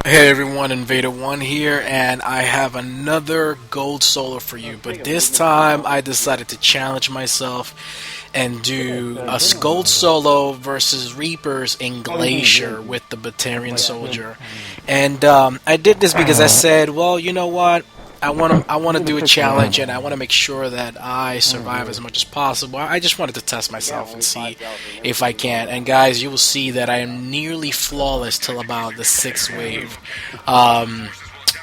Hey everyone, Invader1 here, and I have another gold solo for you, but this time I decided to challenge myself and do a gold solo versus Reapers in Glacier with the Batarian Soldier. And I did this because I said, well, you know what? I want to do a challenge, and I want to make sure that I survive as much as possible. I just wanted to test myself and see if I can. And guys, you will see that I am nearly flawless till about the sixth wave. And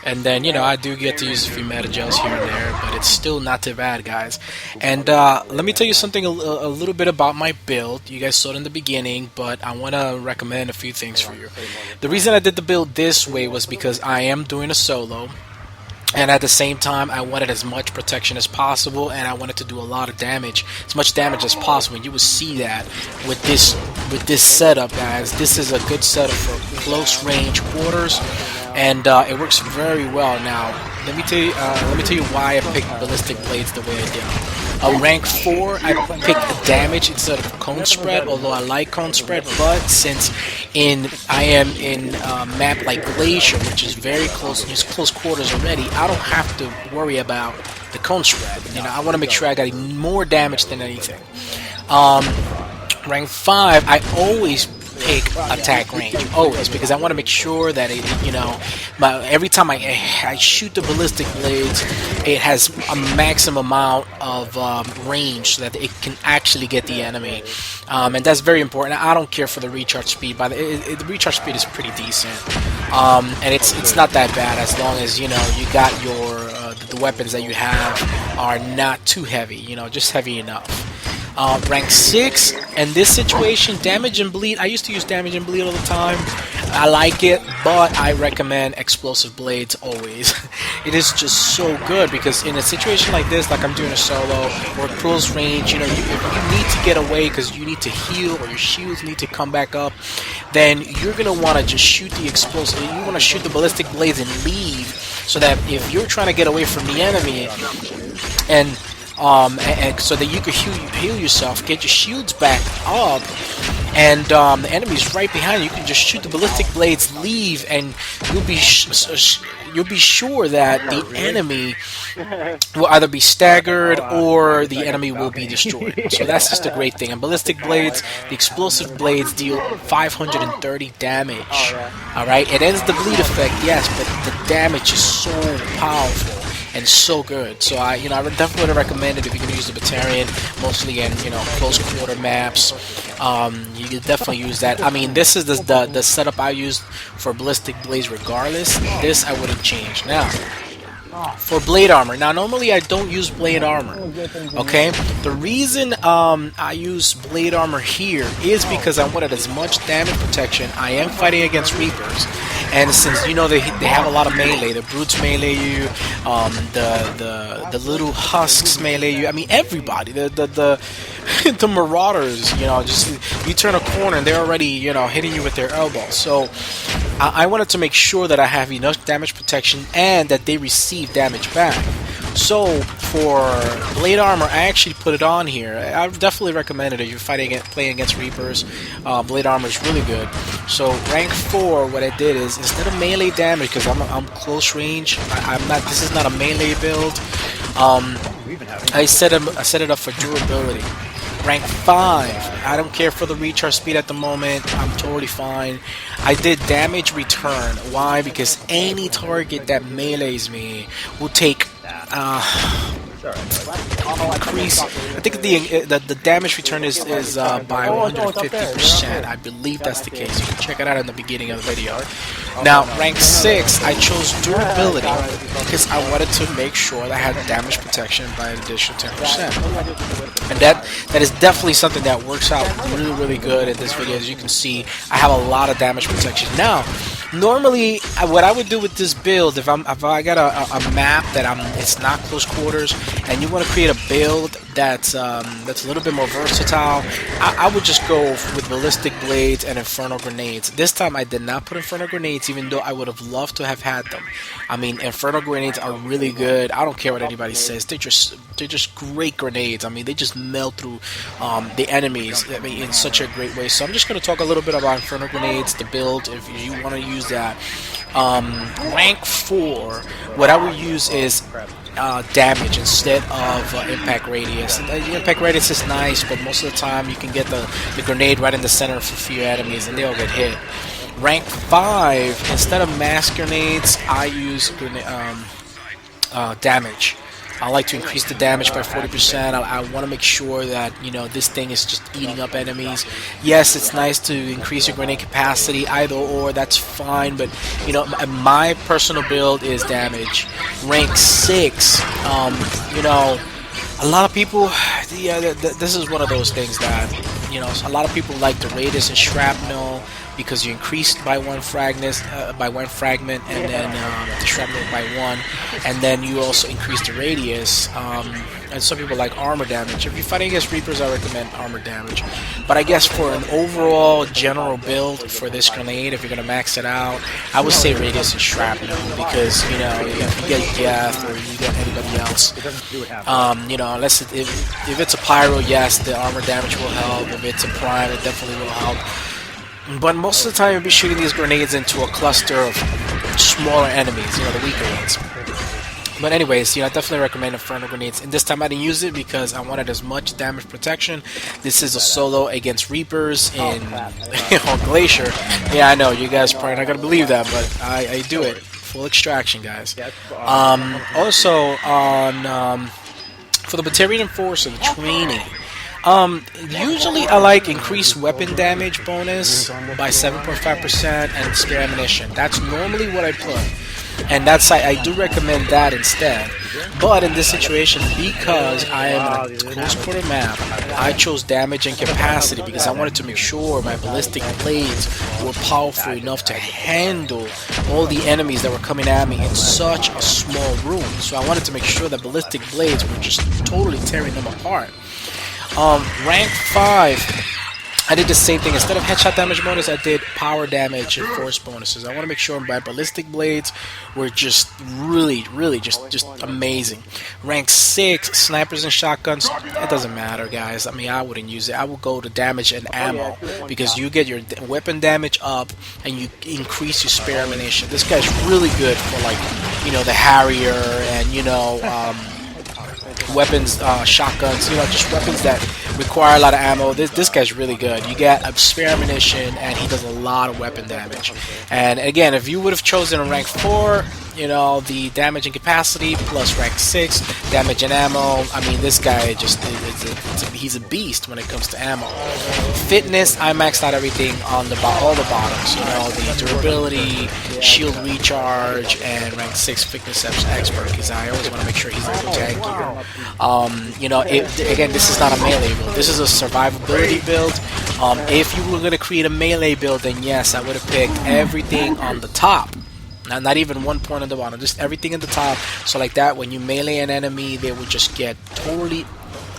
then, I do get to use a few meta gels here and there, but it's still not too bad, guys. And let me tell you something a little bit about my build. You guys saw it in the beginning, but I want to recommend a few things for you. The reason I did the build this way was because I am doing a solo. And at the same time, I wanted as much protection as possible, and I wanted to do a lot of damage, as much damage as possible. And you will see that with this setup, guys. This is a good setup for close range quarters, and it works very well. Now, let me tell you why I picked ballistic blades the way I did. Rank 4, I picked damage instead of cone spread, although I like cone spread, but since I am in a map like Glacier, which is very close, use close quarters already, I don't have to worry about the cone spread. I want to make sure I got more damage than anything. Rank 5, I always pick attack range, always, because I want to make sure that every time I shoot the ballistic blades, it has a maximum amount of range so that it can actually get the enemy, and that's very important. I don't care for the recharge speed, but the recharge speed is pretty decent, and it's not that bad as long as you got your the weapons that you have are not too heavy, just heavy enough. Rank 6, in this situation, damage and bleed. I used to use damage and bleed all the time. I like it, but I recommend explosive blades always. It is just so good because in a situation like this, like I'm doing a solo or close range, if you need to get away because you need to heal or your shields need to come back up, then you're gonna want to just shoot the explosive. You want to shoot the ballistic blades and leave, so that if you're trying to get away from the enemy and so that you can heal yourself, get your shields back up, and the enemy's right behind you. You can just shoot the ballistic blades, leave, and you'll be sure that the enemy will either be staggered or the enemy will be destroyed. So that's just a great thing. And ballistic blades, the explosive blades deal 530 damage. Alright, it ends the bleed effect, yes, but the damage is so powerful and so good. So I would definitely recommend it if you're going to use the Batarian, mostly in close quarter maps. You can definitely use that. I mean, this is the setup I used for ballistic blades. Regardless, this I wouldn't change. Now, for blade armor. Now, normally I don't use blade armor. Okay, the reason I use blade armor here is because I wanted as much damage protection. I am fighting against Reapers, and since they have a lot of melee, the brutes melee you, the little husks melee you. I mean, everybody, the marauders. Just you turn a corner and they're already hitting you with their elbows. So I wanted to make sure that I have enough damage protection and that they receive damage back. So for blade armor, I actually put it on here. I definitely recommend it if you're playing against Reapers. Blade armor is really good. So rank 4, what I did is instead of melee damage, because I'm close range, I'm not. This is not a melee build. I set it up for durability. Rank 5, I don't care for the recharge speed at the moment, I'm totally fine. I did damage return. Why? Because any target that melees me will take increase. I think the damage return is by 150%. I believe that's the case. You can check it out in the beginning of the video. Now, rank 6, I chose durability because I wanted to make sure that I had damage protection by an additional 10%. And that is definitely something that works out really, really good in this video. As you can see, I have a lot of damage protection. Now, normally, what I would do with this build, if I got a map that it's not close quarters, and you want to create a build that's a little bit more versatile, I would just go with ballistic blades and inferno grenades. This time, I did not put inferno grenades, even though I would have loved to have had them. I mean, inferno grenades are really good. I don't care what anybody says. They're just great grenades. I mean, they just melt through the enemies. I mean, in such a great way. So I'm just going to talk a little bit about inferno grenades, the build, if you want to use that. Rank 4, what I would use is damage instead of impact radius. The impact radius is nice, but most of the time you can get the grenade right in the center of a few enemies and they'll get hit. Rank 5, instead of mass grenades, I use damage. I like to increase the damage by 40%. I want to make sure that, you know, this thing is just eating up enemies. Yes, it's nice to increase your grenade capacity, either or, that's fine, but, you know, my personal build is damage. Rank 6, you know, a lot of people, yeah, this is one of those things that, you know, a lot of people like the radius and shrapnel, because you increased by one fragment, and then the shrapnel by 1, and then you also increase the radius. And some people like armor damage. If you're fighting against Reapers, I recommend armor damage. But I guess for an overall general build for this grenade, if you're gonna max it out, I would say radius and shrapnel, because, you know, if you get Geth or you get anybody else, you know, unless if it's a pyro, yes, the armor damage will help. If it's a prime, it definitely will help. But most of the time, you'll be shooting these grenades into a cluster of smaller enemies, you know, the weaker ones. But anyways, you know, I definitely recommend Inferno grenades. And this time I didn't use it because I wanted as much damage protection. This is a solo against Reapers in on Glacier. Yeah, I know, you guys are probably not going to believe that, but I do it. Full extraction, guys. Also, on for the Batarian Enforcer, the training. Usually I like increased weapon damage bonus by 7.5% and spare ammunition. That's normally what I put, and that's I do recommend that instead. But in this situation, because I am in a close quarter map, I chose damage and capacity because I wanted to make sure my ballistic blades were powerful enough to handle all the enemies that were coming at me in such a small room. So I wanted to make sure that ballistic blades were just totally tearing them apart. Rank 5, I did the same thing. Instead of headshot damage bonus, I did power damage and force bonuses. I want to make sure my ballistic blades were just really just amazing. Rank 6, snipers and shotguns, it doesn't matter, guys. I mean, I wouldn't use it. I would go to damage and ammo, because you get your weapon damage up and you increase your spare ammunition. This guy's really good for, like, you know, the Harrier and, you know, weapons, shotguns, you know, just weapons that require a lot of ammo. This guy's really good. You get a spare ammunition, and he does a lot of weapon damage. And again, if you would have chosen a rank 4, you know, the damage and capacity plus rank 6, damage and ammo, I mean, this guy just he's a beast when it comes to ammo. Fitness, I maxed out everything on all the bottoms. You know, the durability, shield recharge, and rank 6 fitness expert, because I always want to make sure he's a little tanky. You know, again, this is not a melee build. This is a survivability build. If you were going to create a melee build, then yes, I would have picked everything on the top. Not even one point on the bottom, just everything at the top. So like that, when you melee an enemy, they would just get totally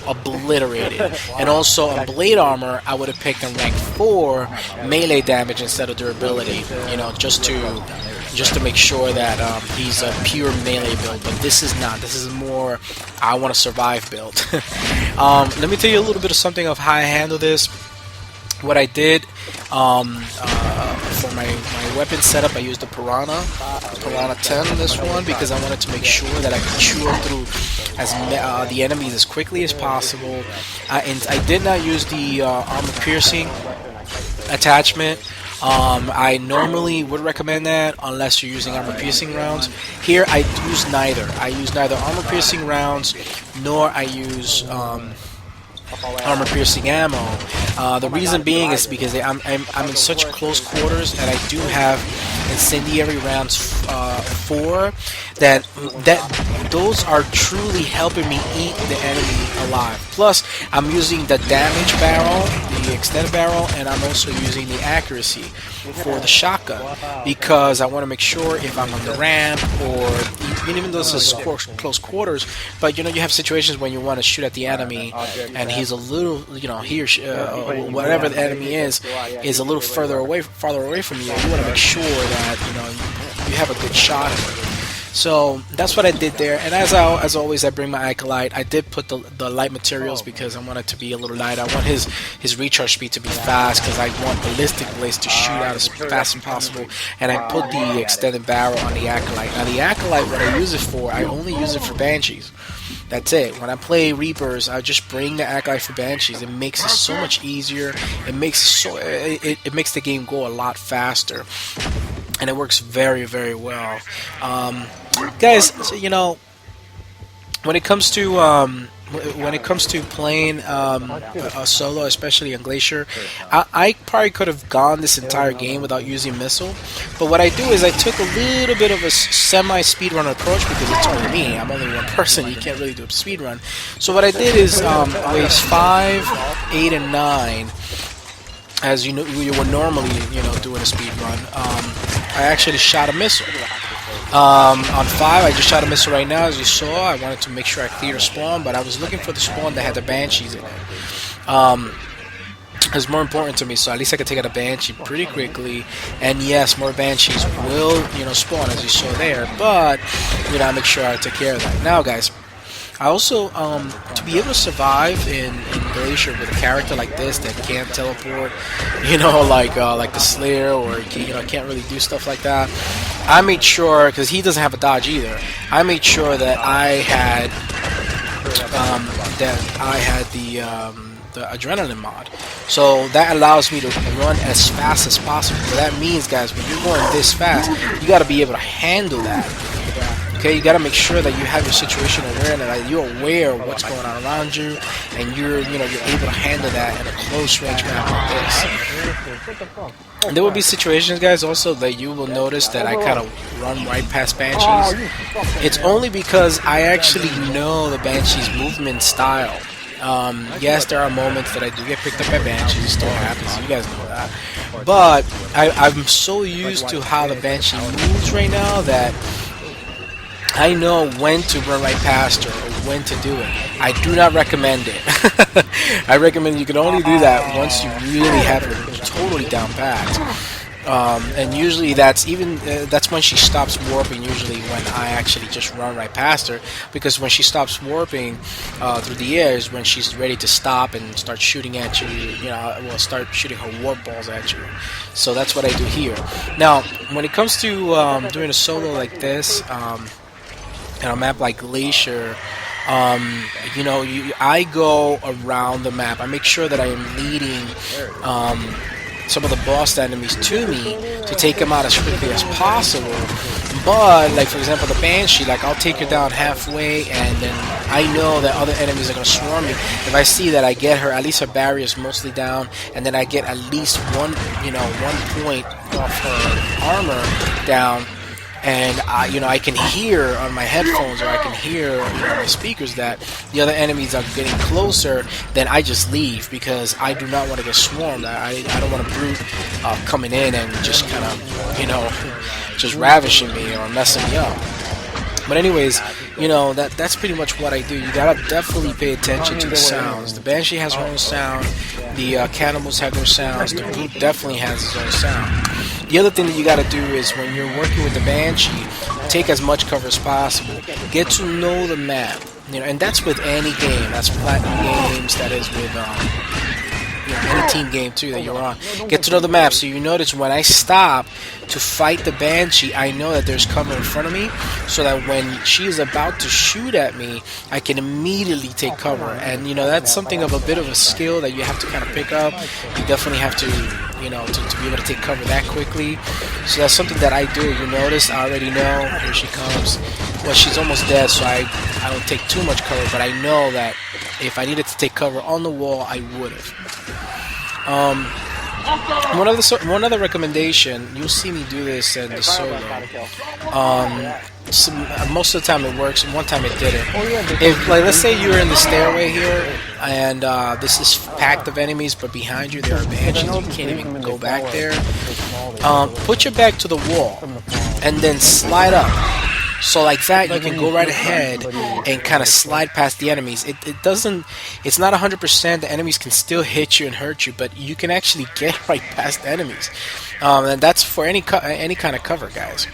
obliterated. And also on blade armor, I would have picked in rank 4 melee damage instead of durability. You know, just to make sure that he's a pure melee build. But this is not. This is more I want to survive build. Let me tell you a little bit of something of how I handle this. What I did for my weapon setup, I used the Piranha 10 this one, because I wanted to make sure that I could chew through the enemies as quickly as possible. And I did not use the armor piercing attachment. I normally would recommend that unless you're using armor piercing rounds. Here I use neither. I use neither armor piercing rounds nor I use armor piercing ammo. The reason being is because I'm in such close quarters, and I do have incendiary rounds 4 that those are truly helping me eat the enemy alive. Plus, I'm using the damage barrel, the extended barrel, and I'm also using the accuracy for the shotgun, because I want to make sure if I'm on the ramp, or even though this is close quarters, but you know, you have situations when you want to shoot at the enemy and he's a little, you know, whatever the enemy is a little farther away from you. You want to make sure that, you know, you have a good shot. So that's what I did there. And as always, I bring my acolyte. I did put the light materials because I want it to be a little light. I want his recharge speed to be fast because I want ballistic blades to shoot out as fast as possible. And I put the extended barrel on the acolyte. Now the acolyte, what I use it for, I only use it for banshees. That's it. When I play Reapers, I just bring the acolyte for banshees. It makes it so much easier. It makes it makes the game go a lot faster, and it works very, very well. Guys, so, when it comes to playing a solo, especially on Glacier, I probably could have gone this entire game without using missile. But what I do is I took a little bit of a semi-speedrun approach because it's only me. I'm only one person. You can't really do a speedrun. So what I did is waves 5, 8, and 9. As you would normally, doing a speed run. I actually shot a missile. On 5, I just shot a missile right now, as you saw. I wanted to make sure I cleared a spawn, but I was looking for the spawn that had the Banshees in it. It's more important to me, so at least I could take out a Banshee pretty quickly. And yes, more Banshees will, spawn, as you saw there, but, I make sure I take care of that. Now, guys, I also, to be able to survive in Glacier with a character like this that can't teleport, like the Slayer, or can't really do stuff like that, I made sure, because he doesn't have a dodge either, I made sure that I had the adrenaline mod. So that allows me to run as fast as possible. So that means, guys, when you're going this fast, you got to be able to handle that. Okay, you got to make sure that you have your situation aware, and that you're aware of what's going on around you, and you're able to handle that in a close range map like this. And there will be situations, guys, also that you will notice that I kind of run right past Banshees. It's only because I actually know the Banshee's movement style. Yes, there are moments that I do get picked up by Banshees. It still happens. You guys know that. But I'm so used to how the Banshee moves right now that I know when to run right past her or when to do it. I do not recommend it. I recommend you can only do that once you really have her totally down pat. And usually that's when she stops warping, usually when I actually just run right past her, because when she stops warping through the air is when she's ready to stop and start shooting at you, start shooting her warp balls at you. So that's what I do here. Now, when it comes to doing a solo like this, on a map like Glacier, I go around the map. I make sure that I am leading some of the boss enemies to me to take them out as quickly as possible. But, like, for example, the Banshee, like, I'll take her down halfway, and then I know that other enemies are going to swarm me. If I see that I get her, at least her barrier is mostly down, and then I get at least one point off her armor down, and I can hear on my headphones, or I can hear on my speakers that the other enemies are getting closer, then I just leave, because I do not want to get swarmed. I don't want a brute coming in and just kind of, just ravishing me or messing me up. But anyways, that's pretty much what I do. You gotta definitely pay attention to the sounds. The Banshee has her own sound. The cannibals have their sounds. The brute definitely has his own sound. The other thing that you gotta do is, when you're working with the Banshee, take as much cover as possible. Get to know the map. And that's with any game. That's Platinum games. That is with any team game too that you're on. Get to know the map, so you notice when I stop to fight the Banshee, I know that there's cover in front of me, so that when she is about to shoot at me, I can immediately take cover. And that's something of a bit of a skill that you have to kind of pick up. You definitely have to to be able to take cover that quickly. So that's something that I do. You notice, I already know, here she comes. Well, she's almost dead, so I don't take too much cover, but I know that if I needed to take cover on the wall, I would have. One other recommendation, you'll see me do this in the solo. Most of the time it works, and one time it didn't. If, let's say you're in the stairway here, and this is packed of enemies, but behind you there are Banshees, you can't even go back there. Put your back to the wall, and then slide up. So like that, you can go right ahead and kind of slide past the enemies. It's not 100%. The enemies can still hit you and hurt you, but you can actually get right past enemies. And that's for any kind of cover, guys.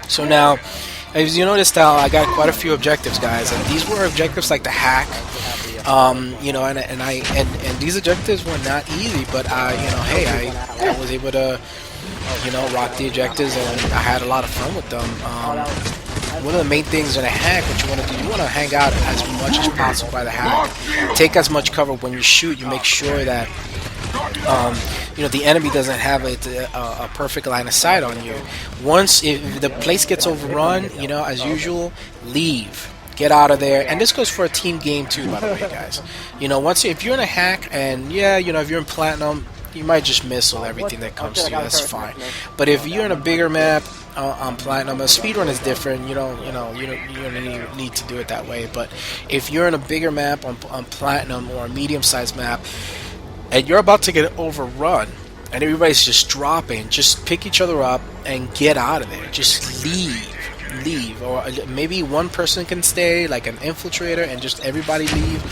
So now, As you noticed, I got quite a few objectives, guys, and these were objectives like the hack. You know, and these objectives were not easy, but you know, hey, I was able to, you know, rock the objectives, and I had a lot of fun with them. One of the main things in a hack, what you want to do, you want to hang out as much as possible by the hack. Take as much cover when you shoot. You make sure that you know, the enemy doesn't have a perfect line of sight on you. Once if the place gets overrun, you know, as usual, leave. Get out of there. And this goes for a team game too, by the way, guys. You know, if you're in a hack, and yeah, you know, if you're in platinum, you might just missile everything that comes to you. That's fine. But if you're in a bigger map on platinum, a speedrun is different. You don't need to do it that way. But if you're in a bigger map on platinum or a medium-sized map, and you're about to get overrun, and everybody's just dropping, just pick each other up and get out of there. Just leave. Or maybe one person can stay, like an infiltrator, and just everybody leave.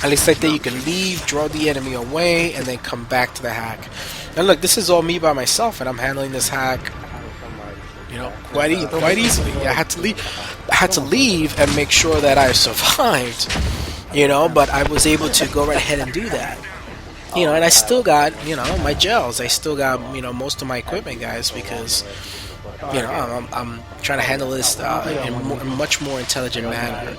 At least like that, you can leave, draw the enemy away, and then come back to the hack. And look, this is all me by myself, and I'm handling this hack, you know, quite easily. I had to leave and make sure that I survived, you know, but I was able to go right ahead and do that. You know, and I still got, you know, my gels. I still got, you know, most of my equipment, guys, because, you know, I'm trying to handle this in a much more intelligent manner.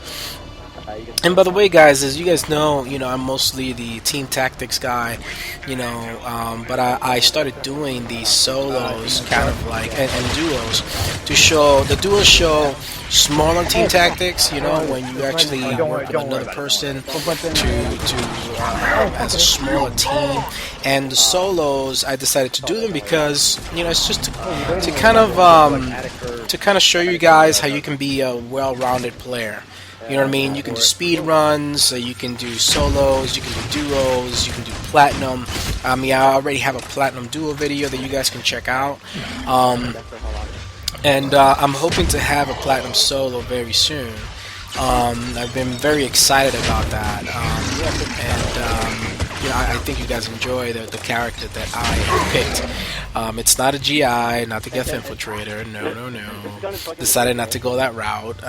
And by the way, guys, as you guys know, you know, I'm mostly the team tactics guy, you know, but I started doing these solos, kind of like, and duos, to show, the duos show smaller team tactics, you know, when you actually work with another person as a smaller team. And the solos, I decided to do them because, you know, it's just to kind of show you guys how you can be a well-rounded player. You know what I mean? You can do speed runs, you can do solos, you can do duos, you can do platinum. I mean, I already have a platinum duo video that you guys can check out. And I'm hoping to have a platinum solo very soon. I've been very excited about that. You know, I think you guys enjoy the character that I have picked. It's not a GI, not the Geth Infiltrator. No. Decided not to go that route.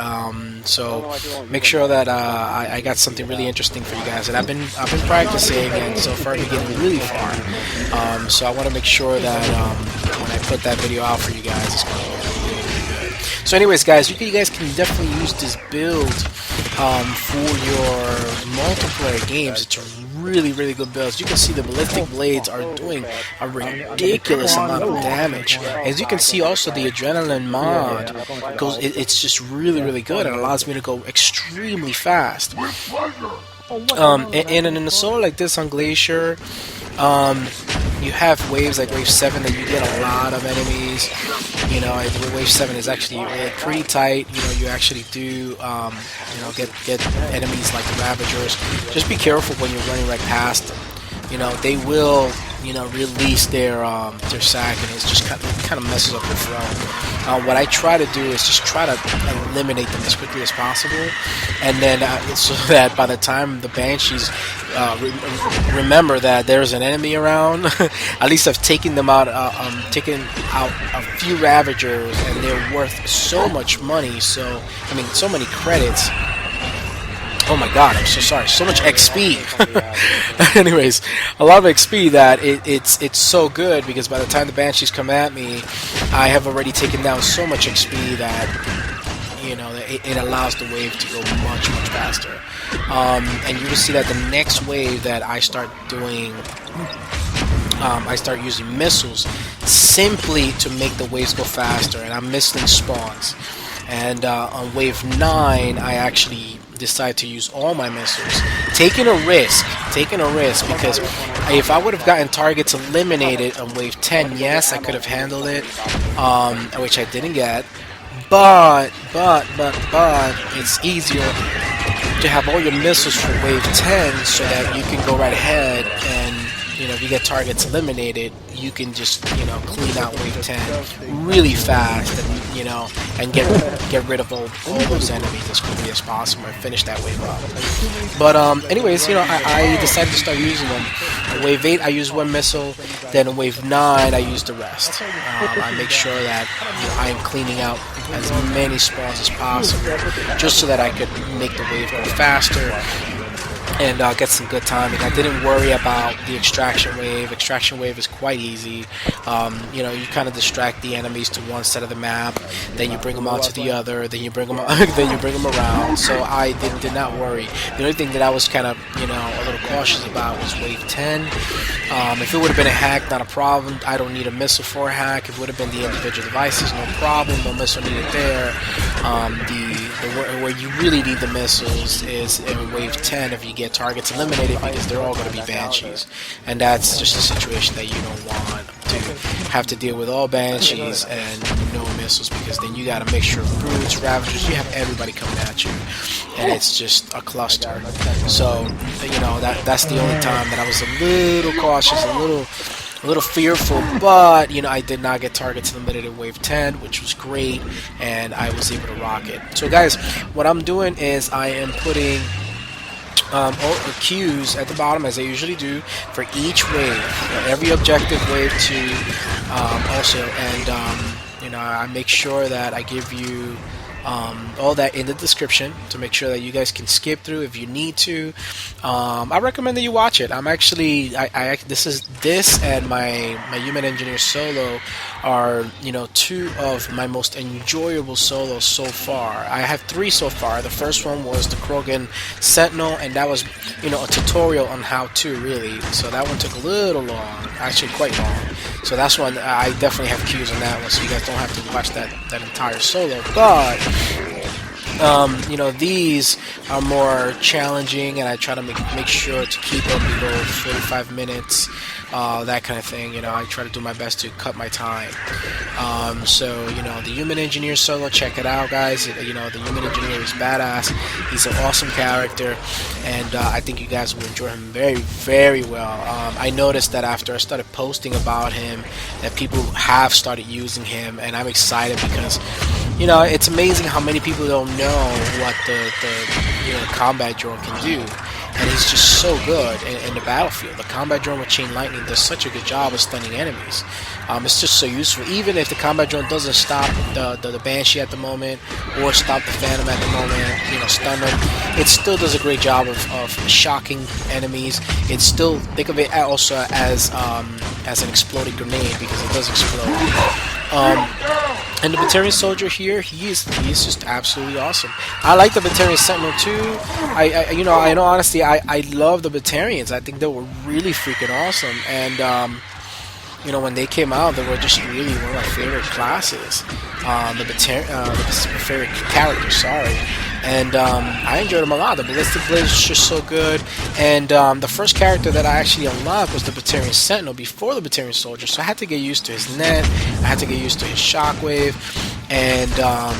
So make sure that I got something really interesting for you guys. And I've been practicing, and so far I've been getting really far. So I want to make sure that when I put that video out for you guys, it's going to look really good. So anyways, guys, you guys can definitely use this build for your multiplayer games. It's a really good build. As you can see, the ballistic blades are doing a ridiculous amount of damage. As you can see, also the adrenaline mod goes. It's just really good. It allows me to go extremely fast. And in a solo like this on Glacier, you have waves like wave 7 that you get a lot of enemies. You know, wave 7 is actually pretty tight. You know, you actually do, you know, get enemies like the Ravagers. Just be careful when you're running right past them. You know, they will, you know, release their sack, and it's just kind of messes up your flow. What I try to do is just try to eliminate them as quickly as possible, and then so that by the time the Banshees remember that there's an enemy around, at least I've taken them out, taken out a few Ravagers, and they're worth so much money. So I mean, so many credits. Oh my god, I'm so sorry. So much XP. Anyways, a lot of XP that it's so good, because by the time the Banshees come at me, I have already taken down so much XP that, you know, it allows the wave to go much faster. And you will see that the next wave that I start doing, I start using missiles simply to make the waves go faster, and I'm missiling spawns. And on wave 9, I actually decide to use all my missiles, taking a risk, because if I would have gotten targets eliminated on wave 10, yes, I could have handled it, which I didn't get, but it's easier to have all your missiles for wave 10 so that you can go right ahead and, you know, if you get targets eliminated, you can just, clean out wave 10 really fast, and and get rid of all those enemies as quickly as possible and finish that wave up. But anyways, I decided to start using them. Wave 8, I use one missile. Then wave 9, I use the rest. I make sure that I am cleaning out as many spawns as possible, just so that I could make the wave go faster and get some good timing. I didn't worry about the extraction wave. Extraction wave is quite easy. You kind of distract the enemies to one side of the map, then you bring them onto the other, then you bring them then you bring them around. So I did not worry. The only thing that I was kind of a little cautious about was wave 10. If it would have been a hack, not a problem. I don't need a missile for a hack. If it would have been the individual devices, no problem. No missile needed there. Where you really need the missiles is in wave 10 if you get targets eliminated, because they're all going to be Banshees, and that's just a situation that you don't want to have to deal with all Banshees and no missiles, because then you got a mixture of brutes, ravagers, you have everybody coming at you, and it's just a cluster. So that's the only time that I was a little cautious, a little fearful, but I did not get targets eliminated in wave 10, which was great, and I was able to rock it. So guys, what I'm doing is I am putting all the cues at the bottom, as I usually do, for each wave, every objective wave too, also, and I make sure that I give you all that in the description to make sure that you guys can skip through if you need to. I recommend that you watch it. I'm actually this and my Human Engineer solo are two of my most enjoyable solos so far. I have 3 so far. The first one was the Krogan Sentinel, and that was a tutorial on how to, really. So that one took a little long, actually quite long. So that's one I definitely have cues on that one, so you guys don't have to watch that entire solo. But these are more challenging, and I try to make sure to keep them below 45 minutes, that kind of thing. I try to do my best to cut my time. So the Human Engineer solo, check it out, guys. The Human Engineer is badass. He's an awesome character, and I think you guys will enjoy him very, very well. I noticed that after I started posting about him, that people have started using him, and I'm excited because it's amazing how many people don't know what the combat drone can do, and he's just so good in the battlefield. The combat drone with Chain Lightning does such a good job of stunning enemies. It's just so useful. Even if the combat drone doesn't stop the Banshee at the moment, or stop the Phantom at the moment, stun them, it still does a great job of shocking enemies. It's still, think of it also as an exploding grenade, because it does explode. And the Batarian Soldier here, he is just absolutely awesome. I like the Batarian Sentinel too. I know honestly, I love the Batarians. I think they were really freaking awesome. And when they came out, they were just really one of my favorite classes. The favorite characters, sorry. And I enjoyed them a lot. The Ballistic Blade is just so good. And the first character that I actually unlocked was the Batarian Sentinel before the Batarian Soldier. So I had to get used to his net. I had to get used to his shockwave. And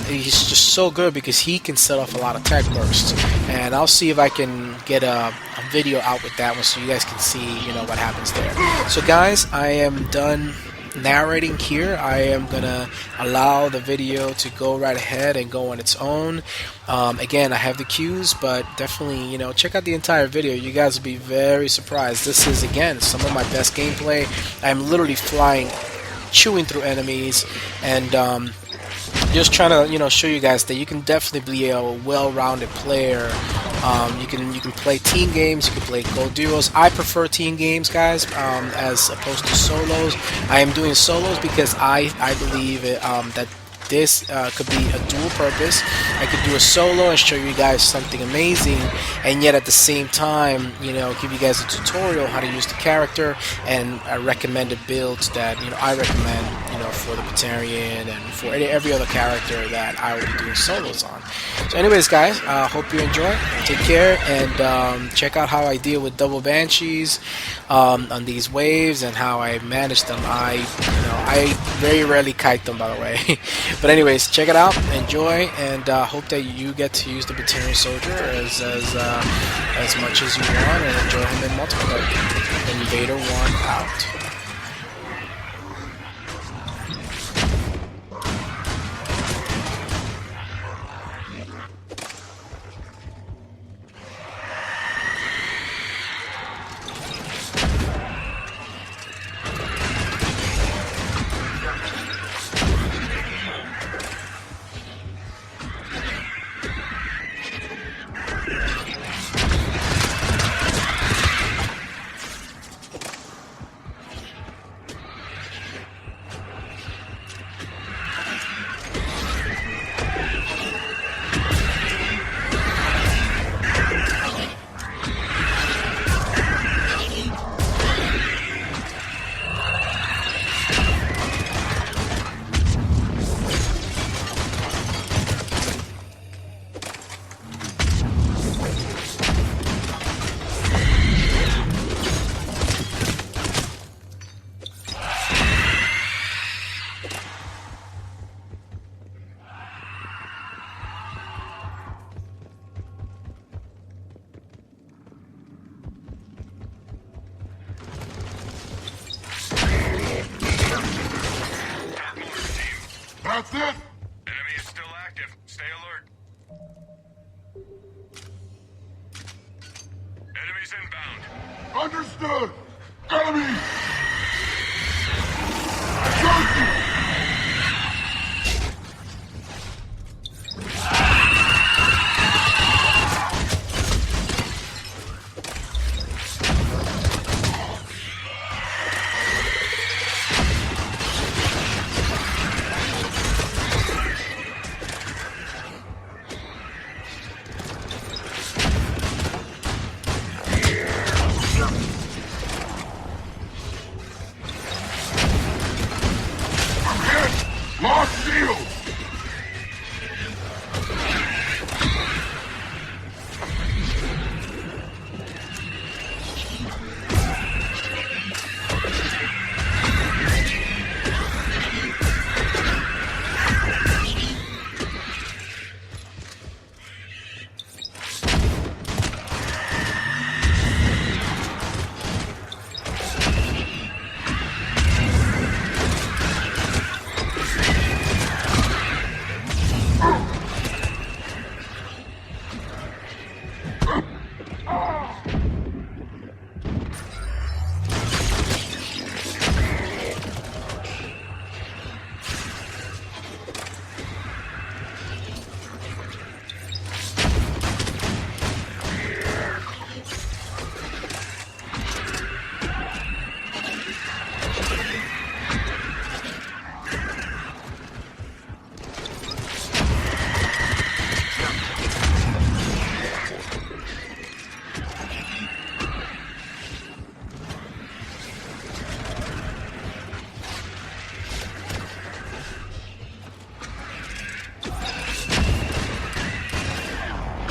he's just so good because he can set off a lot of tech bursts. And I'll see if I can get a video out with that one so you guys can see, what happens there. So guys, I am done narrating here. I am gonna allow the video to go right ahead and go on its own. Again, I have the cues, but definitely check out the entire video. You guys will be very surprised. This is, again, some of my best gameplay. I'm literally flying, chewing through enemies, and just trying to show you guys that you can definitely be a well-rounded player. You can play team games, you can play gold duos. I prefer team games, guys, as opposed to solos. I am doing solos because I believe that this could be a dual purpose. I could do a solo and show you guys something amazing, and yet at the same time, give you guys a tutorial how to use the character and recommended builds that I recommend for the Batarian and for every other character that I will be doing solos on. So anyways, guys, hope you enjoy. Take care, and check out how I deal with double Banshees on these waves and how I manage them. I very rarely kite them, by the way. But anyways, check it out, enjoy, and hope that you get to use the Batarian Soldier as much as you want, and enjoy him in multiplayer. Invader 1 out. That's it! Enemy is still active. Stay alert. Enemies inbound. Understood! Enemy! Johnson! Lost shield!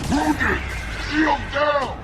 Wounded! Shield down!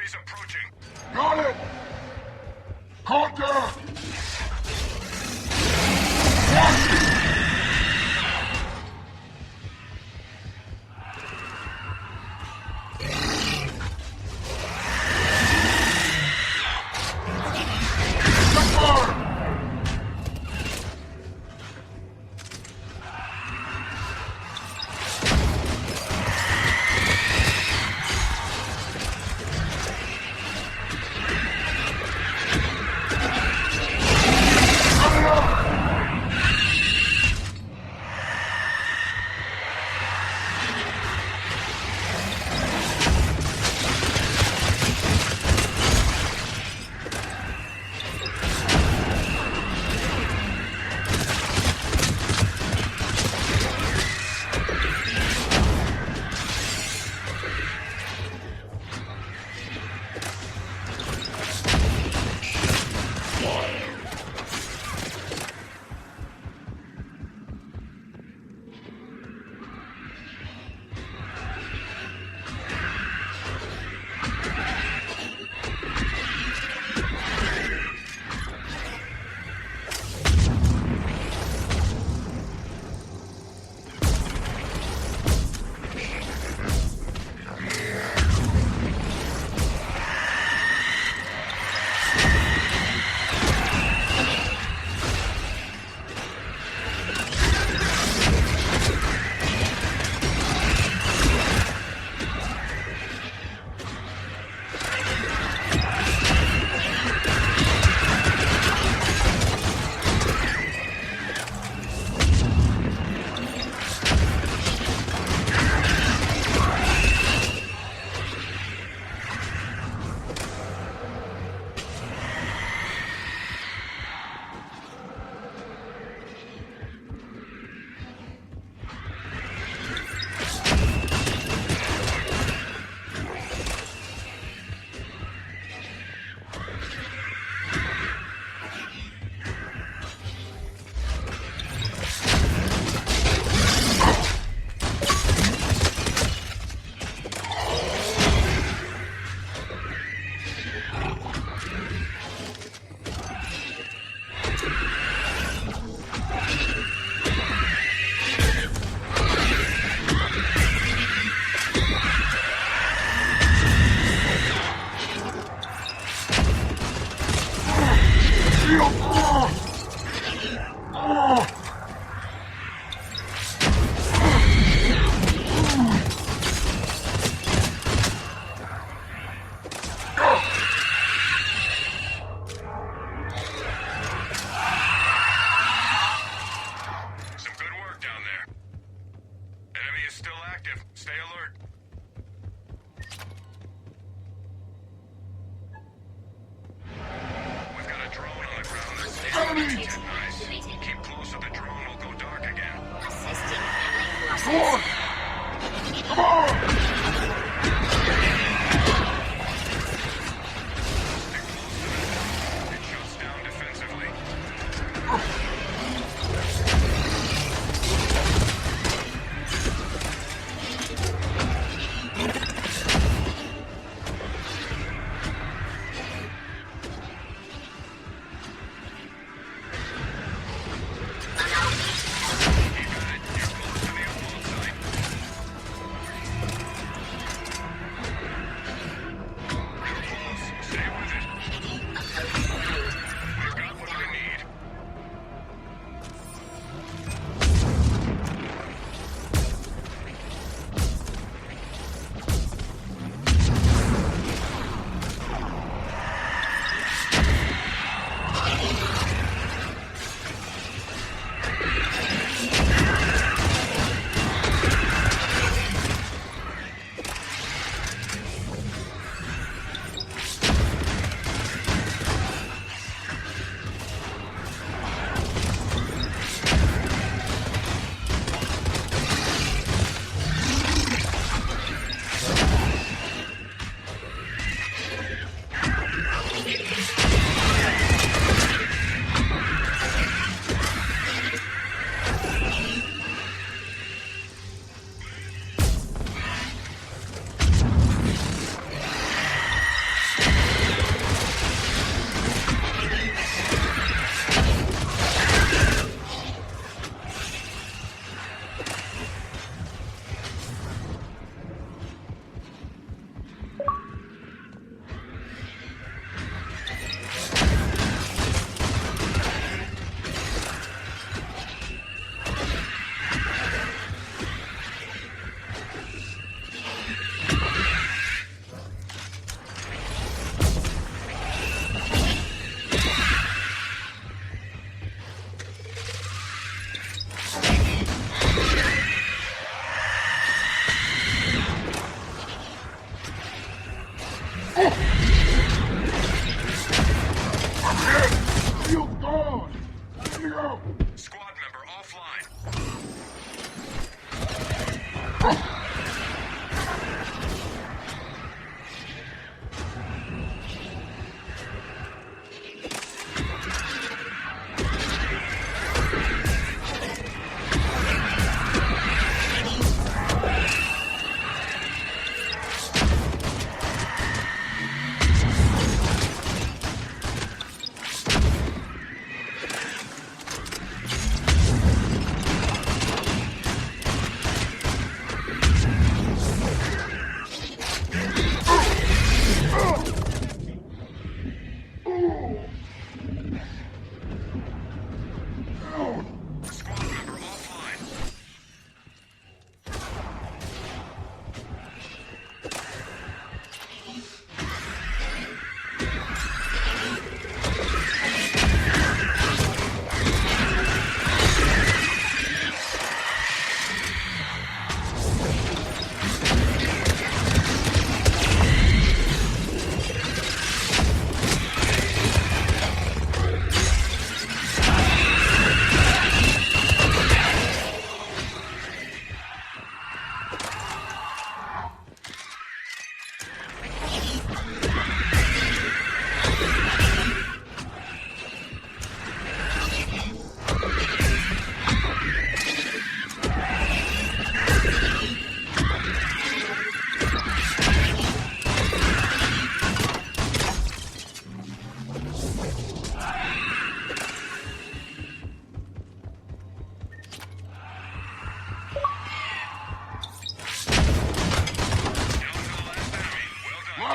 Enemies approaching. Got it! Contact! Nice. Keep close or the drone will go dark again. Assisting friendly forces. Come on! It shuts down defensively.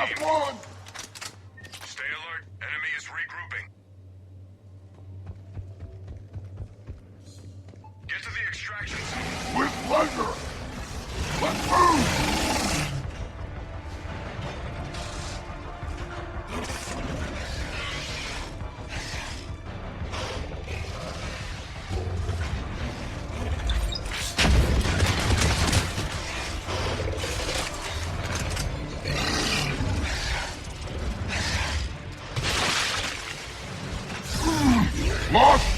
Last one! Stay alert. Enemy is regrouping. Get to the extraction zone. With pleasure! Let's move! Lost